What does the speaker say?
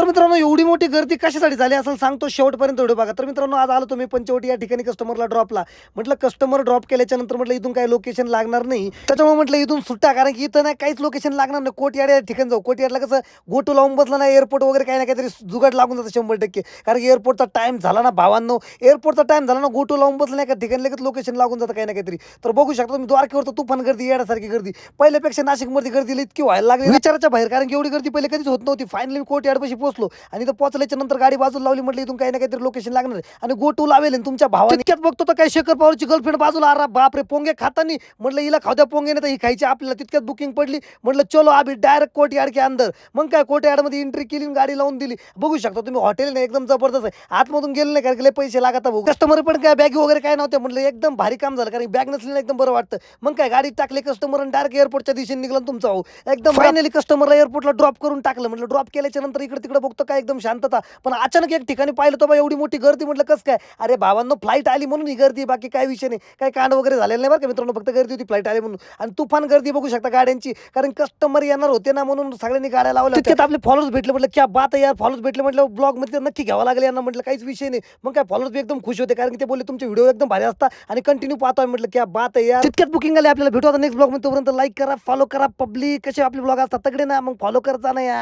तर मित्रांनो एवढी मोठी गर्दी कशासाठी झाली असेल सांगतो शेवटपर्यंत व्हिडिओ बघा. तर मित्रांनो आज आलो तुम्ही पंचवटी या ठिकाणी कस्टमरला ड्रॉपला. म्हटलं कस्टमर ड्रॉप केल्याच्या नंतर म्हटलं इथून काही लोकेशन लागणार नाही. त्याच्यामुळे म्हटलं इथून सुट्टा, कारण की इथं नाही काहीच लोकेशन लागणार नाही. कोटयाड या ठिकाणी जाऊ. कोटयाडला कसं गोटू लावून बसला ना एअरपोर्ट वगैरे काही ना काहीतरी जुगाड लागून जातं 100%. कारण की एअरपोर्टचा टाइम झाला ना भावांनो, एअरपोर्टचा टाइम झाला ना गोटू लावून बसला नाही का ठिकाणी लगेच लोकेशन लागून जातं काही ना काहीतरी. तर बघू शकता तुम्ही द्वारकेवर तर तुफान गर्दी येण्यासारखी गर्दी. पहिल्यापेक्षा नाशिकमध्ये गर्दीला इतकी व्हायला लागली विचाराच्या बाहेर, कारण की एवढी गर्दी पहिले कधीच होत नव्हती. फायनली कोटयाडपाशी पोहोचलो आणि इथं पोहोचल्याच्या नंतर गाडी बाजूला लावली. म्हटलं इथून काही ना काहीतरी लोकेशन लागणार आहे आणि गो टू लावेल आणि तुमच्या भावाने. तितक्यात बघतो तर काही शेखर पवारची गर्लफ्रेंड बाजूला. अरे बापरे, पोंगे खातानी. म्हटलं हिला खाद्या पोंगे नाही तर ही खायची आपल्याला. तितक्यात बुकिंग पडली. म्हटलं चलो अभि डायरेक्ट कोटयाड के अंदर. मग काय कोटयाडमध्ये एंट्री केली आणि गाडी लावून दिली. बघू शकता तुम्ही हॉटेल नाही एकदम जबरदस्त आहे. आतमधून गेले नाही कारण की लय पैसे लागत भाऊ. कस्टमर पण काय बॅग वगैरे काय नव्हते. म्हटलं एकदम भारी काम झालं, कारण बॅग नसली ना एकदम बरं वाटतं. मग काय गाडी टाकले कस्टमर आणि डायरेक्ट एअरपोर्टच्या दिशेने निघाला तुमचा भाऊ. एकदम फायनली कस्टमरला एअरपोर्टला ड्रॉप करून टाकलं. म्हटलं ड्रॉप केल्याच्या नंतर इकडे तिकडे बघतो काय एकदम शांतता. पण अचानक एक ठिकाणी पाहिलं तर बा एवढी मोठी गर्दी. म्हटलं कसं काय? अरे भावांनो फ्लाईट आली म्हणून ही गर्दी, बाकी काय विषय नाही. काही कांड वगैरे झालेलं नाही बरं का मित्रांनो, फक्त गर्दी होती फ्लाईट आली म्हणून. आणि तुफान गर्दी बघू शकता गाड्यांची, कारण कस्टमर येणार होते ना म्हणून सगळ्यांनी गाड्या लावल्या. तितक्यात आपले फॉलोअर्स भेटले. म्हटलं क्या बात आहे यार, फॉलोअर्स भेटले. म्हटलं ब्लॉग मध्ये नक्की घ्यावं लागेल यांना. म्हटलं काहीच विषय नाही. मग काय फॉलोअर्स बी एकदम खुश होते, कारण की ते बोलले तुमचे व्हिडिओ एकदम भारी असतात आणि कंटिन्यू पाहतोय. म्हटलं क्या बात आहे यार. तितक्यात बुकिंग आली. आपल्याला भेटू आता नेक्स्ट ब्लॉग मध्ये. तोपर्यंत लाईक करा, फॉलो करा. पब्लिक कसे आपले ब्लॉग असतात तगडे ना, मग फॉलो करता ना यार.